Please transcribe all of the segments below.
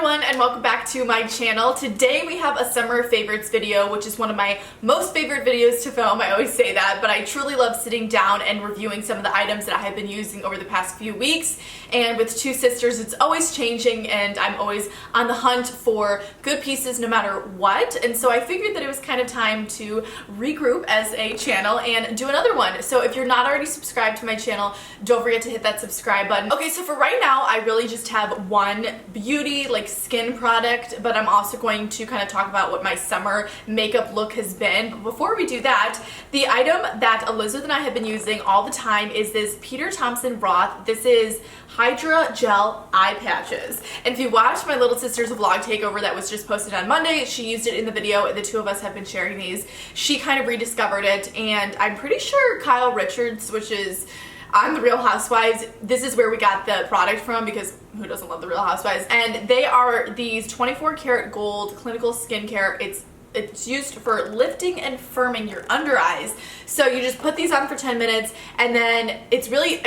everyone, and welcome back to my channel. Today we have a summer favorites video, which is one of my most favorite videos to film. I always say that, but I truly love sitting down and reviewing some of the items that I have been using over the past few weeks. And with two sisters, it's always changing, and I'm always on the hunt for good pieces no matter what. And so I figured that it was kind of time to regroup as a channel and do another one. So if you're not already subscribed to my channel, don't forget to hit that subscribe button. Okay, so for right now, I really just have one beauty like skin product, but I'm also going to kind of talk about what my summer makeup look has been. But before we do that, the item that Elizabeth and I have been using all the time is this Peter Thompson Roth. This is Hydra Gel Eye Patches. And if you watched my little sister's vlog takeover that was just posted on Monday, she used it in the video, and the two of us have been sharing these. She kind of rediscovered it, and I'm pretty sure Kyle Richards, which is on The Real Housewives, this is where we got the product from, because who doesn't love The Real Housewives? And they are these 24 karat gold clinical skincare. It's used for lifting and firming your under eyes. So you just put these on for 10 minutes, and then it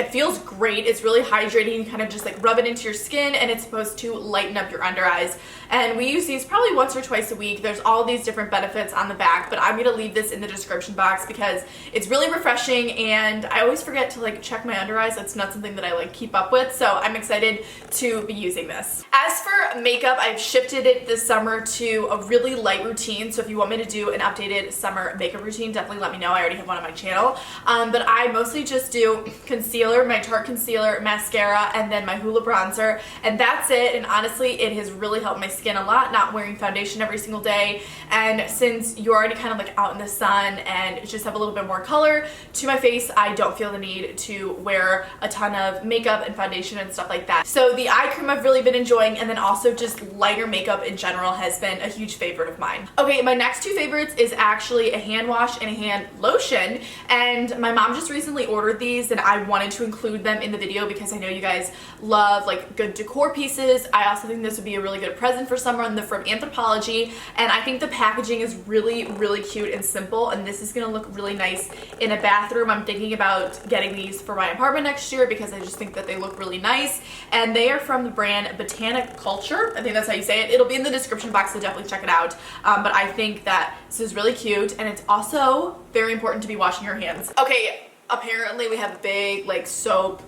feels great. It's really hydrating. You kind of just like rub it into your skin, and it's supposed to lighten up your under eyes. And we use these probably once or twice a week. There's all these different benefits on the back, but I'm gonna leave this in the description box because it's really refreshing, and I always forget to like check my under eyes. That's not something that I like keep up with, so I'm excited to be using this. As for makeup, I've shifted it this summer to a really light routine. So if you want me to do an updated summer makeup routine, definitely let me know. I already have one on my channel. But I mostly just do concealer, my Tarte concealer, mascara, and then my Hoola bronzer, and that's it. And honestly, it has really helped my skin a lot, not wearing foundation every single day. And since you're already kind of like out in the sun and just have a little bit more color to my face, I don't feel the need to wear a ton of makeup and foundation and stuff like that. So the eye cream I've really been enjoying, and then also just lighter makeup in general has been a huge favorite of mine. Okay, my next two favorites is actually a hand wash and a hand lotion, and my mom just recently ordered these, and I wanted to include them in the video because I know you guys love like good decor pieces. I also think this would be a really good present for someone. They're from Anthropologie, and I think the packaging is really cute and simple, and this is gonna look really nice in a bathroom. I'm thinking about getting these for my apartment next year because I just think that they look really nice, and they are from the brand Botanic Culture. I think that's how you say it. It'll be in the description box, so definitely check it out. But I think that this is really cute, and it's also very important to be washing your hands. Okay, apparently we have a big like soap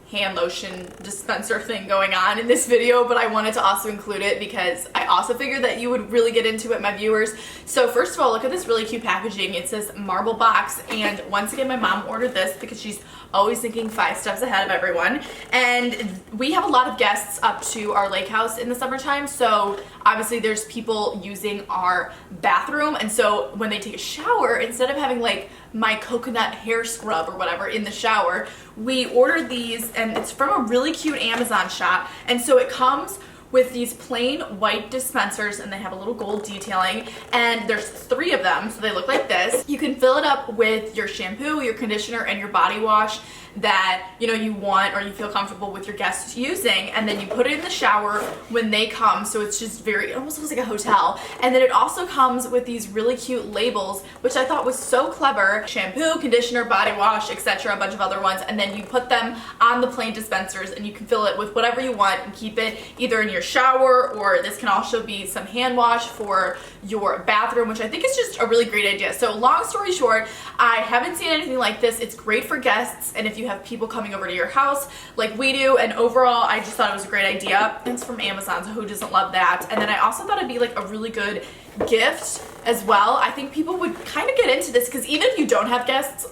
hand lotion dispenser thing going on in this video, but I wanted to also include it because I also figured that you would really get into it, my viewers. So first of all, look at this really cute packaging. It says Marble Box, and once again my mom ordered this because she's always thinking 5 steps ahead of everyone. And we have a lot of guests up to our lake house in the summertime, so obviously there's people using our bathroom, and so when they take a shower, instead of having like my coconut hair scrub or whatever in the shower, we ordered these, and it's from a really cute Amazon shop. And so it comes with these plain white dispensers, and they have a little gold detailing, and there's 3 of them, so they look like this. You can fill it up with your shampoo, your conditioner, and your body wash that you want or you feel comfortable with your guests using, and then you put it in the shower when they come, so it's just it almost looks like a hotel. And then it also comes with these really cute labels, which I thought was so clever: shampoo, conditioner, body wash, etc., a bunch of other ones, and then you put them on the plain dispensers, and you can fill it with whatever you want and keep it either in your shower, or this can also be some hand wash for your bathroom, which I think is just a really great idea. So long story short, I haven't seen anything like this. It's great for guests, and if you have people coming over to your house like we do, and overall I just thought it was a great idea. It's from Amazon, so who doesn't love that? And then I also thought it'd be like a really good gift as well. I think people would kind of get into this because even if you don't have guests,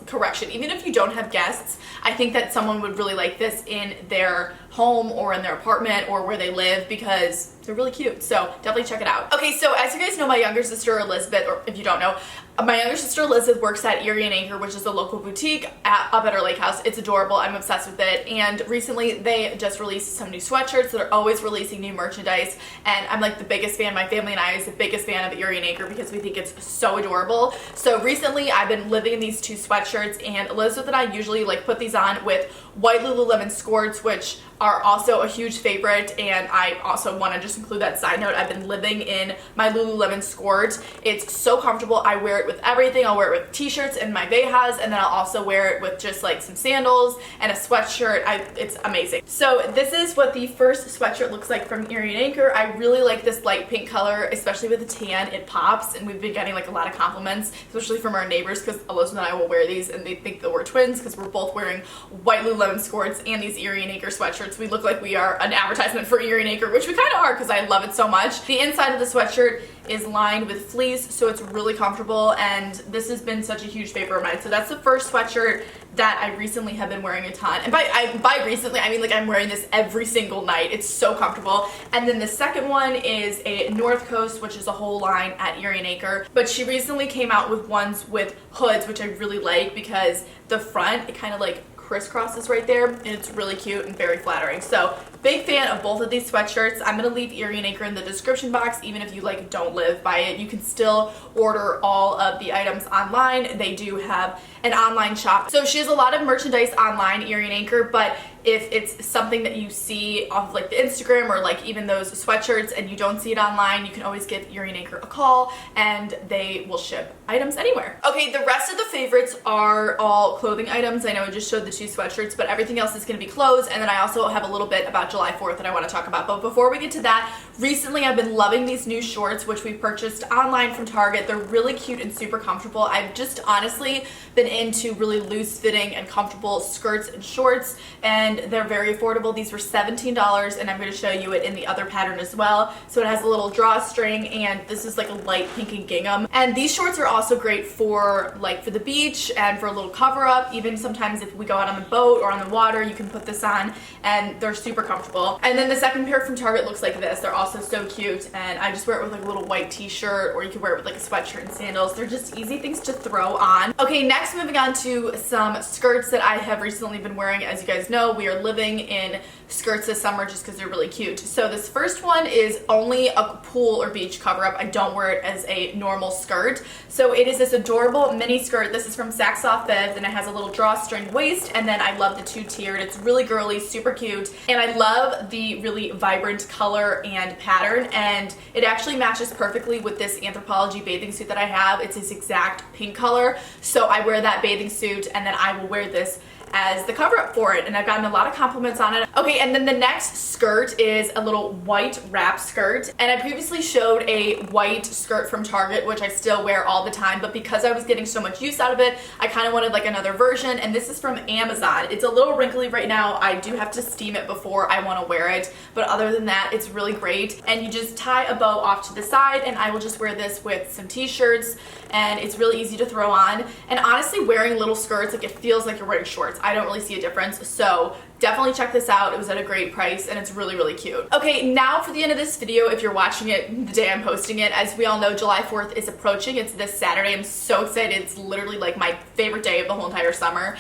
even if you don't have guests, I think that someone would really like this in their home or in their apartment or where they live because they're really cute. So definitely check it out. Okay, so as you guys know, my younger sister Elizabeth, or if you don't know, my younger sister Elizabeth works at Erie and Anchor, which is a local boutique up at our lake house. It's adorable. I'm obsessed with it. And recently they just released some new sweatshirts. They're always releasing new merchandise, and I'm like the biggest fan. My family and I is the biggest fan of Erie and Anchor because we think it's so adorable. So recently I've been living in these 2 sweatshirts, and Elizabeth and I usually like put these on with white Lululemon skirts, which are also a huge favorite, and I also want to just include that side note. I've been living in my Lululemon skirt. It's so comfortable. I wear it with everything. I'll wear it with t-shirts and my Vejas, and then I'll also wear it with just like some sandals and a sweatshirt. It's amazing. So this is what the first sweatshirt looks like from Erie and Anchor. I really like this light pink color, especially with the tan. It pops, and we've been getting like a lot of compliments, especially from our neighbors, because Alyssa and I will wear these and they think that we're twins because we're both wearing white Lululemon skirts and these Erie and Anchor sweatshirts. We look like we are an advertisement for Erie and Anchor, which we kind of are because I love it so much. The inside of the sweatshirt is lined with fleece, so it's really comfortable, and this has been such a huge favorite of mine. So that's the first sweatshirt that I recently have been wearing a ton. And by recently, I mean like I'm wearing this every single night. It's so comfortable. And then the second one is a North Coast, which is a whole line at Erie and Anchor. But she recently came out with ones with hoods, which I really like because the front, it kind of like crisscrosses right there, and it's really cute and very flattering. So big fan of both of these sweatshirts. I'm gonna leave Erie and Anchor in the description box. Even if you like don't live by it, you can still order all of the items online. They do have an online shop. So she has a lot of merchandise online, Erie and Anchor, but if it's something that you see off of like the Instagram or like even those sweatshirts and you don't see it online, you can always give Erie and Anchor a call and they will ship items anywhere. Okay, the rest of the favorites are all clothing items. I know I just showed the two sweatshirts, but everything else is gonna be clothes. And then I also have a little bit about July 4th that I wanna talk about. But before we get to that, recently I've been loving these new shorts, which we purchased online from Target. They're really cute and super comfortable. I've just honestly been into really loose fitting and comfortable skirts and shorts, and they're very affordable. These were $17, and I'm going to show you it in the other pattern as well. So it has a little drawstring, and this is like a light pink and gingham. And these shorts are also great for like for the beach and for a little cover up. Even sometimes if we go out on the boat or on the water, you can put this on, and they're super comfortable. And then the second pair from Target looks like this. They're also so cute, and I just wear it with like a little white t-shirt, or you can wear it with like a sweatshirt and sandals. They're just easy things to throw on. Okay, next moving on to some skirts that I have recently been wearing. As you guys know, we are living in skirts this summer just because they're really cute. So this first one is only a pool or beach cover up. I don't wear it as a normal skirt. So it is this adorable mini skirt. This is from Saks Off Fifth, and it has a little drawstring waist, and then I love the two-tiered. It's really girly, super cute, and I love the really vibrant color and pattern, and it actually matches perfectly with this Anthropologie bathing suit that I have. It's this exact pink color, so I wear that bathing suit, and then I will wear this as the cover up for it, and I've gotten a lot of compliments on it. Okay, and then the next skirt is a little white wrap skirt, and I previously showed a white skirt from Target, which I still wear all the time, but because I was getting so much use out of it, I kind of wanted like another version, and this is from Amazon. It's a little wrinkly right now. I do have to steam it before I want to wear it, but other than that, it's really great. And you just tie a bow off to the side, and I will just wear this with some t-shirts, and it's really easy to throw on. And honestly, wearing little skirts, like it feels like you're wearing shorts. I don't really see a difference, so definitely check this out. It was at a great price, and it's really, really cute. Okay, now for the end of this video, if you're watching it the day I'm posting it, as we all know, July 4th is approaching. It's this Saturday. I'm so excited. It's literally like my favorite day of the whole entire summer.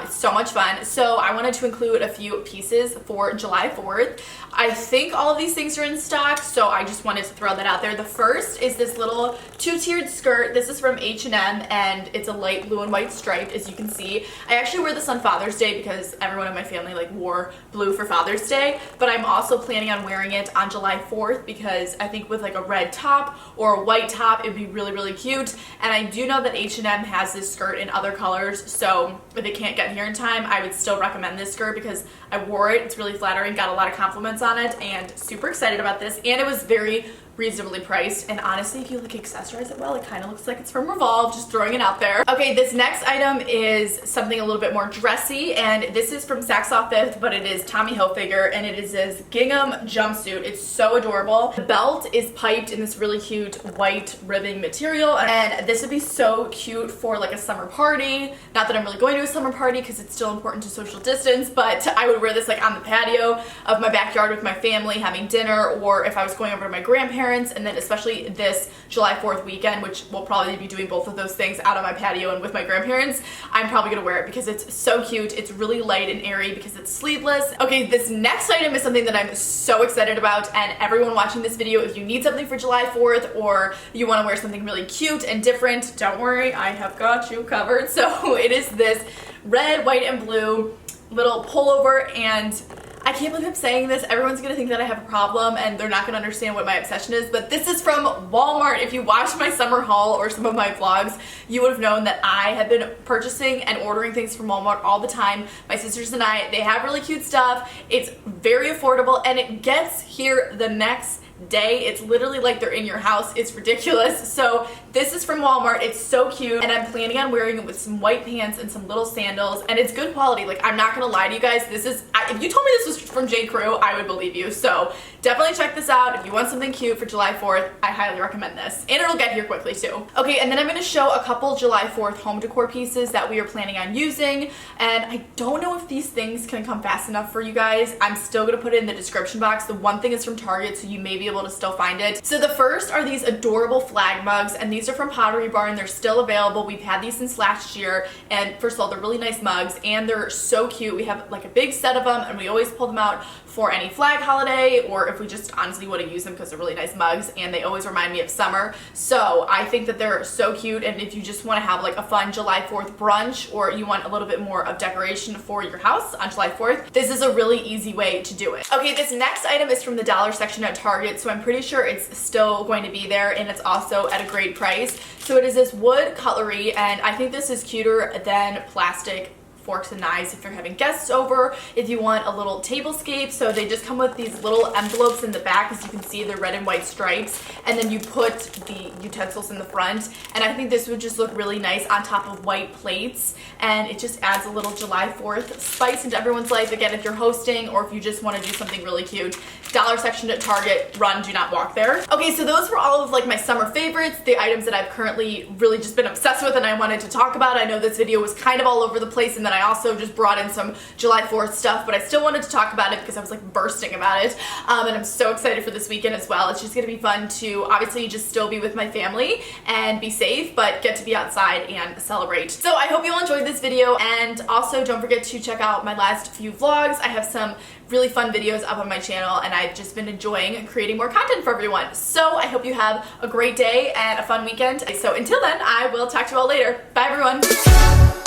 It's so much fun. So I wanted to include a few pieces for July 4th. I think all of these things are in stock, so I just wanted to throw that out there. The first is this little two-tiered skirt. This is from H&M, and it's a light blue and white stripe, as you can see. I actually wear this on Father's Day because everyone in my family like wore blue for Father's Day, but I'm also planning on wearing it on July 4th because I think with like a red top or a white top, it'd be really, really cute. And I do know that H&M has this skirt in other colors, so if it can't get here in time, I would still recommend this skirt because I wore it. It's really flattering, got a lot of compliments on it, and super excited about this. And it was very reasonably priced, and honestly, if you like accessorize it well, it kind of looks like it's from Revolve, just throwing it out there. Okay, this next item is something a little bit more dressy, and this is from Saks Off Fifth, but it is Tommy Hilfiger, and it is this gingham jumpsuit. It's so adorable. The belt is piped in this really cute white ribbing material, and this would be so cute for like a summer party. Not that I'm really going to a summer party because it's still important to social distance, but I would wear this like on the patio of my backyard with my family having dinner, or if I was going over to my grandparents. And then especially this July 4th weekend, which we'll probably be doing both of those things out on my patio and with my grandparents, I'm probably gonna wear it because it's so cute. It's really light and airy because it's sleeveless. Okay, this next item is something that I'm so excited about, and everyone watching this video, if you need something for July 4th or you wanna wear something really cute and different, don't worry, I have got you covered. So it is this red, white, and blue little pullover, and I can't believe I'm saying this. Everyone's gonna think that I have a problem and they're not gonna understand what my obsession is, but this is from Walmart. If you watched my summer haul or some of my vlogs, you would have known that I have been purchasing and ordering things from Walmart all the time. My sisters and I, they have really cute stuff. It's very affordable and it gets here the next day. It's literally like they're in your house. It's ridiculous. So this is from Walmart. It's so cute and I'm planning on wearing it with some white pants and some little sandals, and it's good quality. Like, I'm not gonna lie to you guys, this is, if you told me this was from J. Crew, I would believe you. So definitely check this out. If you want something cute for July 4th, I highly recommend this, and it'll get here quickly too. Okay, and then I'm gonna show a couple July 4th home decor pieces that we are planning on using, and I don't know if these things can come fast enough for you guys. I'm still gonna put it in the description box. The one thing is from Target, so you may be able to still find it. So the first are these adorable flag mugs, and these are from Pottery and they're still available. We've had these since last year, and first of all, they're really nice mugs and they're so cute. We have like a big set of them and we always pull them out for any flag holiday, or if we just honestly want to use them because they're really nice mugs and they always remind me of summer. So I think that they're so cute, and if you just want to have like a fun July 4th brunch, or you want a little bit more of decoration for your house on July 4th, this is a really easy way to do it. Okay, this next item is from the dollar section at Target, so I'm pretty sure it's still going to be there, and it's also at a great price. So it is this wood cutlery, and I think this is cuter than plastic forks and knives if you're having guests over, if you want a little tablescape. So they just come with these little envelopes in the back. As you can see, they're red and white stripes, and then you put the utensils in the front, and I think this would just look really nice on top of white plates, and it just adds a little July 4th spice into everyone's life. Again, if you're hosting or if you just want to do something really cute, dollar section at Target, run, do not walk there. Okay, so those were all of like my summer favorites, the items that I've currently really just been obsessed with and I wanted to talk about. I know this video was kind of all over the place, and then I also just brought in some July 4th stuff, but I still wanted to talk about it because I was like bursting about it, and I'm so excited for this weekend as well. It's just gonna be fun to obviously just still be with my family and be safe, but get to be outside and celebrate. So I hope you all enjoyed this video, and also don't forget to check out my last few vlogs. I have some really fun videos up on my channel, and I've just been enjoying creating more content for everyone. So I hope you have a great day and a fun weekend. So until then, I will talk to you all later. Bye everyone.